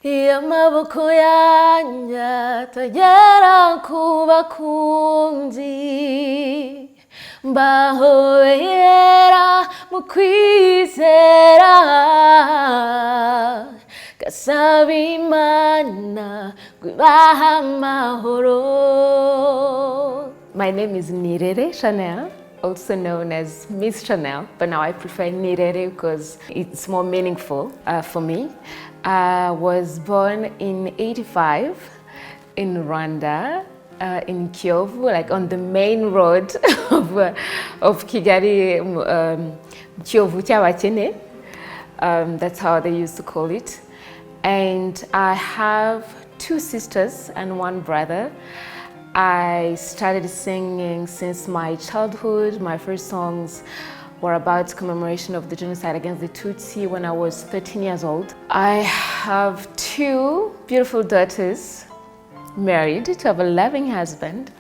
Amaboko yanjye atagera ku bakunzi, mbahobera mu kwizera, gasaba Imana ngo ibahe amahoro. My name is Nirere Shanel, also known as Miss Chanel, but now I prefer Nirere because it's more meaningful for me. I was born in '85 in Rwanda, in Kiyovu, like on the main road of Kigali, Kiyovu cy'abakene. That's how they used to call it. And I have two sisters and one brother. I started singing since my childhood. My first songs were about commemoration of the genocide against the Tutsi when I was 13 years old. I have two beautiful daughters, married to have a loving husband,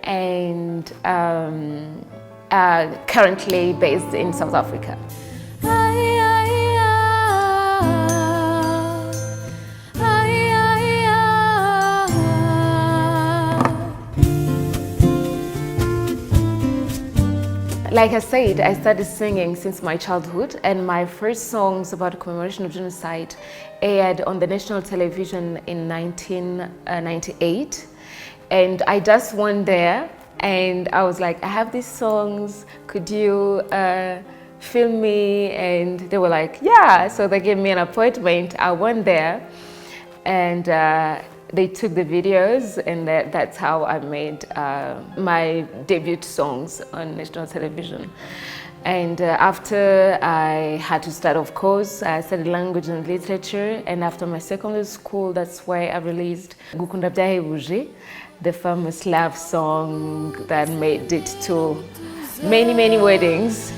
and currently based in South Africa. Like I said, I started singing since my childhood, and my first songs about commemoration of genocide aired on the national television in 1998. And I just went there and I was like, I have these songs, could you film me? And they were like, yeah. So they gave me an appointment. I went there and they took the videos, and that's how I made my debut songs on national television. And after I had to start, of course, I studied language and literature, and after my secondary school, that's where I released Gukunda Byahebuje, the famous love song that made it to many, many weddings.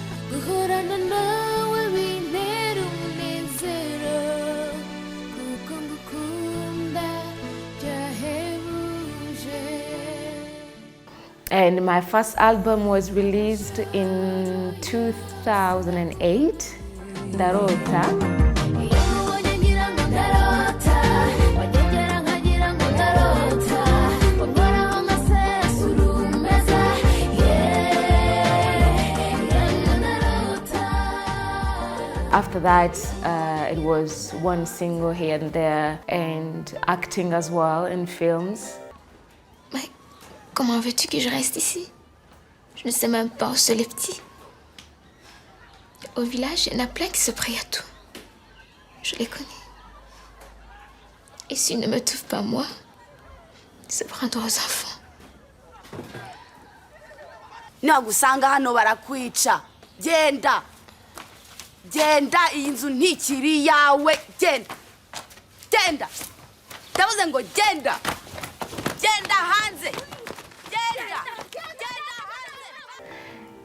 And my first album was released in 2008, Ndarota. After that, it was one single here and there, and acting as well in films. Comment veux-tu que je reste ici? Je ne sais même pas où sont les petits. Au village, il y en a plein qui se prient à tout. Je les connais. Et s'ils ne me trouvent pas moi, ils se prendront aux enfants. Nagusanga hano barakwica. Genda. Genda, iyi nzu ntikiri yawe. Genda. Genda. Ndavuze ngo genda. Genda hanze.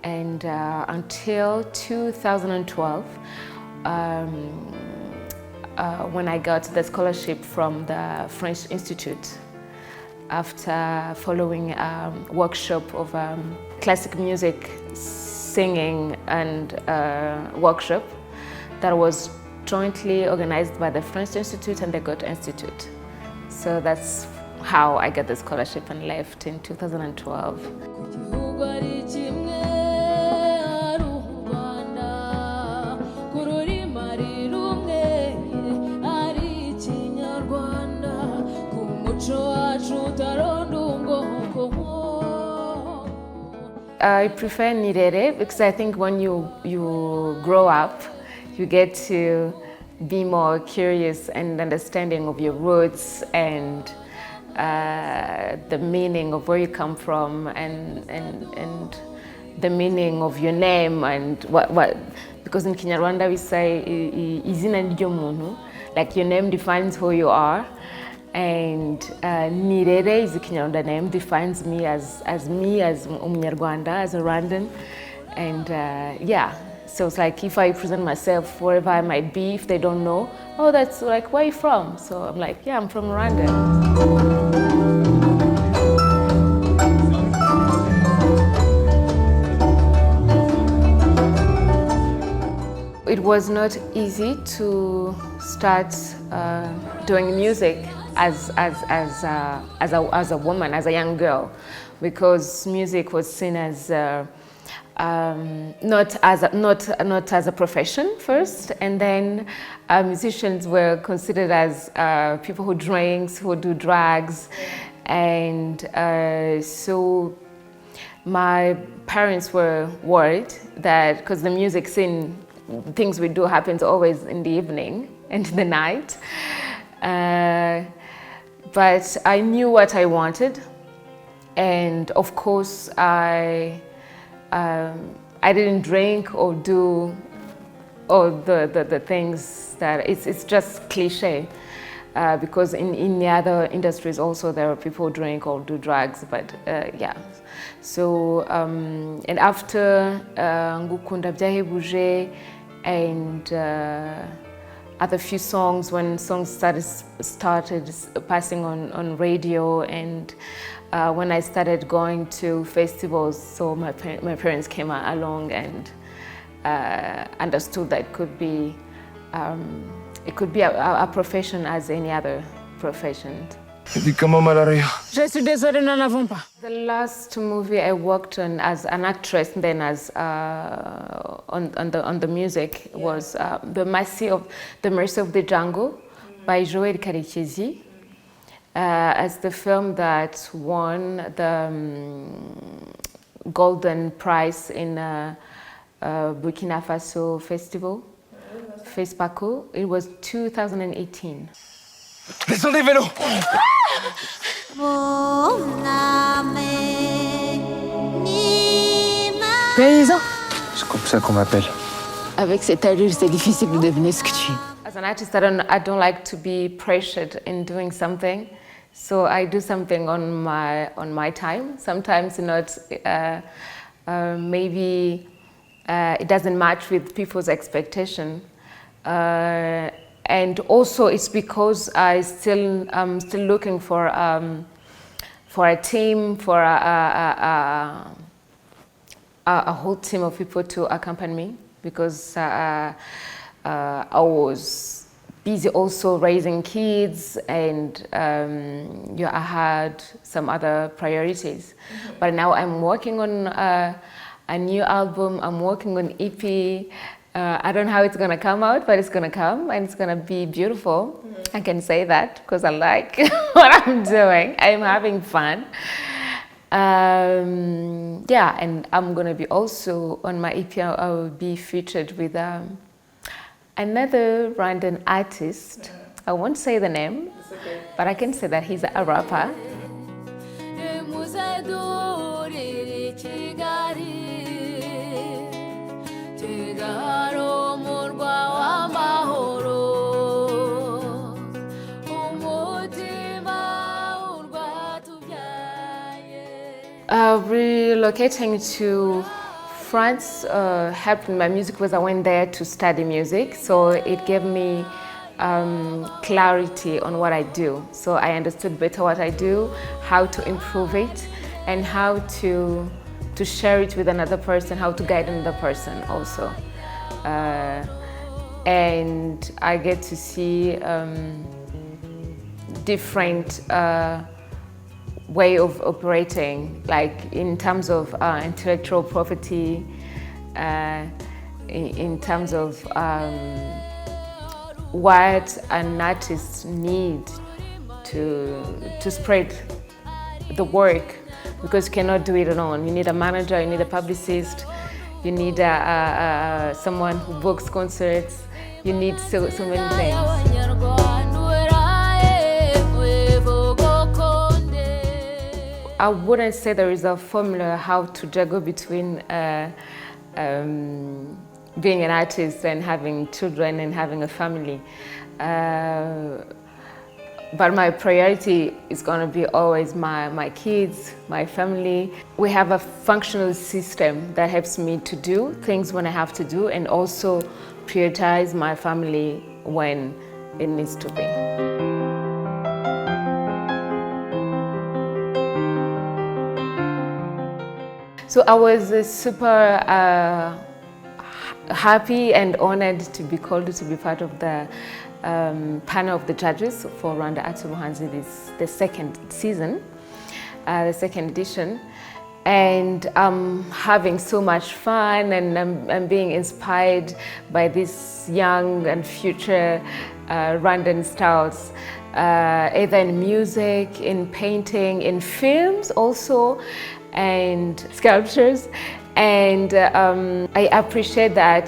And until 2012, when I got the scholarship from the French Institute, after following a workshop of classic music singing and workshop that was jointly organized by the French Institute and the Goethe Institute. So that's how I got the scholarship and left in 2012. I prefer Nirere because I think when you grow up, you get to be more curious and understanding of your roots and the meaning of where you come from and the meaning of your name and what because in Kinyarwanda we say izina ryo muntu, like your name defines who you are, and Nirere is a Kinyarwanda name, defines me as Umunyarwanda, as a Rwandan, and yeah. So it's like if I present myself wherever I might be, if they don't know, oh, that's like, where are you from? So I'm like, yeah, I'm from Rwanda. It was not easy to start doing music as a woman, as a young girl, because music was seen as not as a profession first, and then musicians were considered as people who drink, who do drugs, and so my parents were worried that because the music scene, things we do happens always in the evening and the night. But I knew what I wanted, and of course I didn't drink or do all the things that it's just cliche. Because in the other industries also there are people who drink or do drugs, but yeah. So and after Ngukunda Byahebuje and other few songs, when songs started passing on radio, and when I started going to festivals, so my parents came along and understood that it could be a profession as any other profession. Je suis désolée, nous n'avons pas. The last movie I worked on as an actress, then as on the music, was The Mercy of the Jungle by Joel Karekezi, as the film that won the Golden Prize in Burkina Faso Festival. FESPACO. It was 2018. Laissons des vélos. Paysan. C'est comme ça qu'on m'appelle. Avec cette allure, c'est difficile de deviner ce que tu es. As an artist, I don't like to be pressured in doing something, so I do something on my time. Sometimes not, maybe it doesn't match with people's expectation. And also it's because I'm still looking for a team, for a whole team of people to accompany me, because I was busy also raising kids, and yeah, I had some other priorities. But now I'm working on a new album. I'm working on EP. I don't know how it's going to come out, but it's going to come, and it's going to be beautiful. I can say that because I like what I'm doing. I'm having fun. Yeah, and I'm going to be also on my EP. I will be featured with another random artist. I won't say the name, but I can say that he's a rapper. Relocating to France helped my music because I went there to study music, so it gave me clarity on what I do. So I understood better what I do, how to improve it, and how to share it with another person, how to guide another person also. And I get to see different way of operating, like in terms of intellectual property, in terms of what an artist needs to spread the work, because you cannot do it alone. You need a manager, you need a publicist, you need someone who books concerts, you need so many things. I wouldn't say there is a formula how to juggle between being an artist and having children and having a family. But my priority is going to be always my kids, my family. We have a functional system that helps me to do things when I have to do, and also prioritize my family when it needs to be. So I was super happy and honored to be called to be part of the panel of the judges for Rwanda Arts Ubuhanzi, the second season, the second edition. And I'm having so much fun, and I'm being inspired by these young and future Rwandan styles, either in music, in painting, in films also, and sculptures. And I appreciate that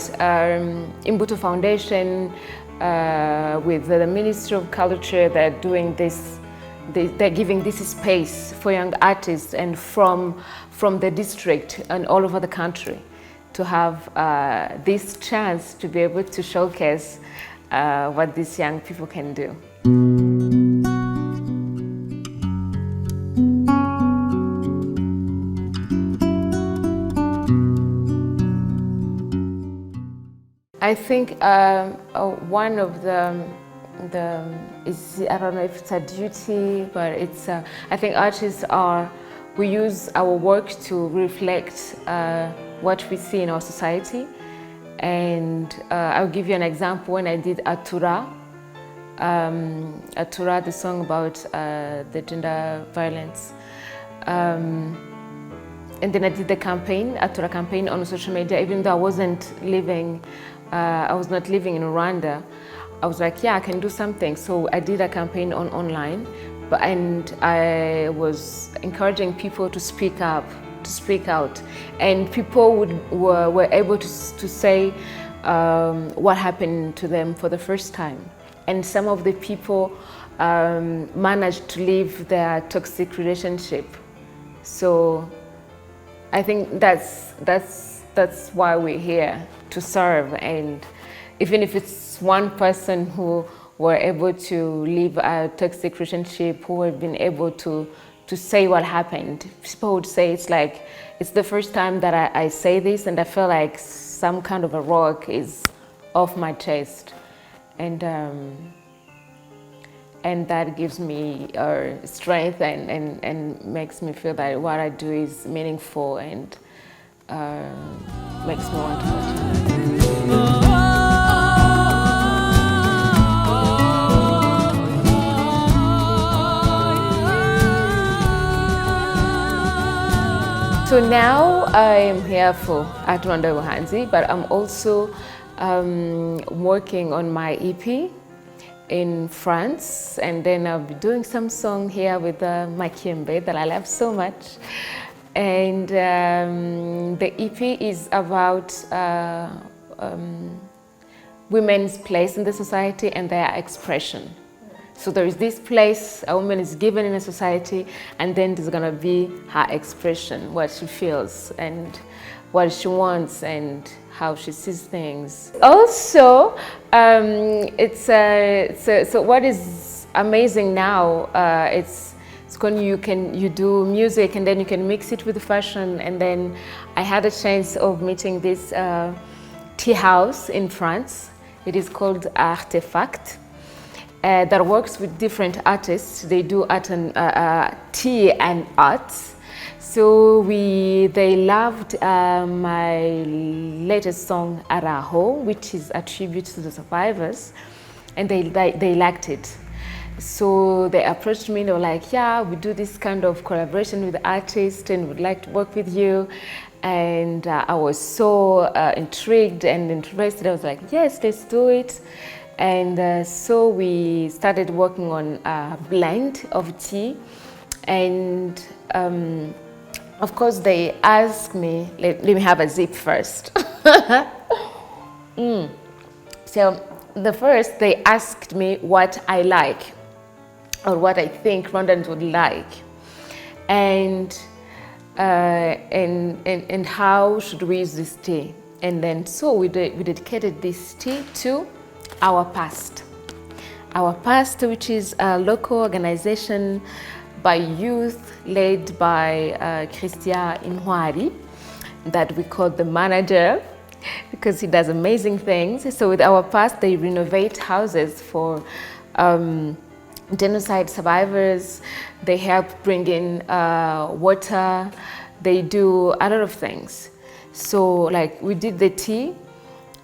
Imbuto Foundation with the Ministry of Culture, they're doing this, they're giving this space for young artists and from the district and all over the country to have this chance to be able to showcase what these young people can do. I think one of the is, I don't know if it's a duty, but it's I think artists we use our work to reflect what we see in our society. And I'll give you an example. When I did Atura, the song about the gender violence, and then I did the campaign, Atura campaign, on social media. Even though I was not living in Rwanda, I was like, yeah, I can do something. So I did a campaign online, and I was encouraging people to speak up, to speak out, and people were able to say what happened to them for the first time. And some of the people managed to leave their toxic relationship. So I think that's why we're here, to serve. And even if it's one person who were able to leave a toxic relationship, who have been able to say what happened, people would say it's like, it's the first time that I say this, and I feel like some kind of a rock is off my chest. And that gives me strength and makes me feel that what I do is meaningful and makes me want to continue. So now I am here for at Rwanda Ubuhanzi, but I'm also working on my EP in France, and then I'll be doing some song here with my Kiembe that I love so much. And the EP is about women's place in the society and their expression. So there is this place a woman is given in a society, and then there's gonna be her expression, what she feels and what she wants and how she sees things. Also, so what is amazing now, you do music and then you can mix it with fashion. And then I had a chance of meeting this tea house in France. It is called Artefact. That works with different artists. They do art and tea and arts. So they loved my latest song, Araho, which is a tribute to the survivors, and they liked it. So they approached me, they were like, yeah, we do this kind of collaboration with artists and would like to work with you. And I was so intrigued and interested. I was like, yes, let's do it. And so we started working on a blend of tea. And of course, they asked me, let me have a sip first. So they asked me what I like, or what I think Rwandans would like, and how should we use this tea. And then so we dedicated this tea to our past, which is a local organization by youth led by Christian Intwari, that we call the manager, because he does amazing things. So with our past, they renovate houses for genocide survivors. They help bring in water. They do a lot of things. So like we did the tea,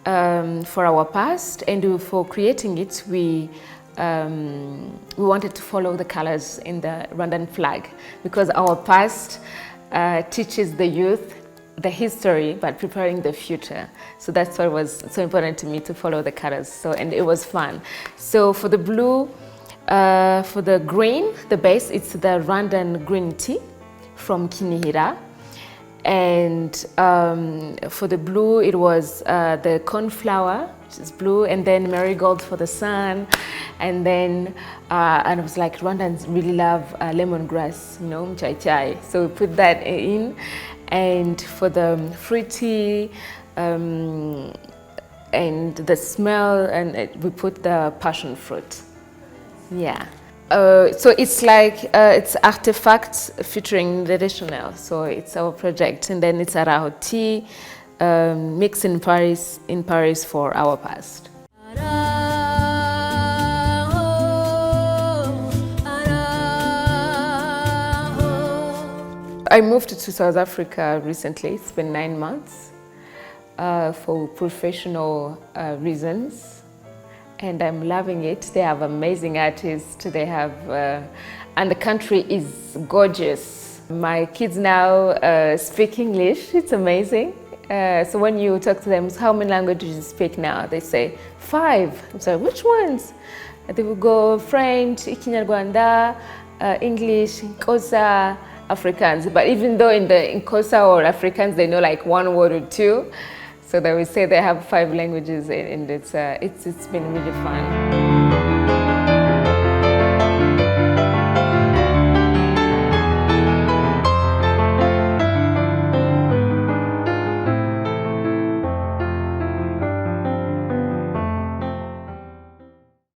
for our past, and for creating it, we wanted to follow the colors in the Rwandan flag, because our past teaches the youth the history, but preparing the future. So that's what was so important to me, to follow the colors. So, and it was fun. So for the blue, for the green, the base, it's the Rwandan green tea from Kinihira. And for the blue, it was the cornflower, which is blue, and then marigold for the sun. And then, and it was like, Rwandans really love lemongrass, you know, chai chai. So we put that in. And for the fruity and the smell, and we put the passion fruit. Yeah. So it's like, it's artifacts featuring Nirere Shanel. So it's our project, and then it's Araho tea, mixed in Paris for our past. I moved to South Africa recently. It's been 9 months for professional reasons, and I'm loving it. They have amazing artists. They have, and the country is gorgeous. My kids now speak English. It's amazing. So when you talk to them, how many languages do you speak now? They say 5. I'm sorry, which ones? They will go French, Kinyarwanda, English, Xhosa, Afrikaans. But even though in Xhosa or Afrikaans, they know like 1 word or 2. So they will say they have 5 languages, and it's been really fun.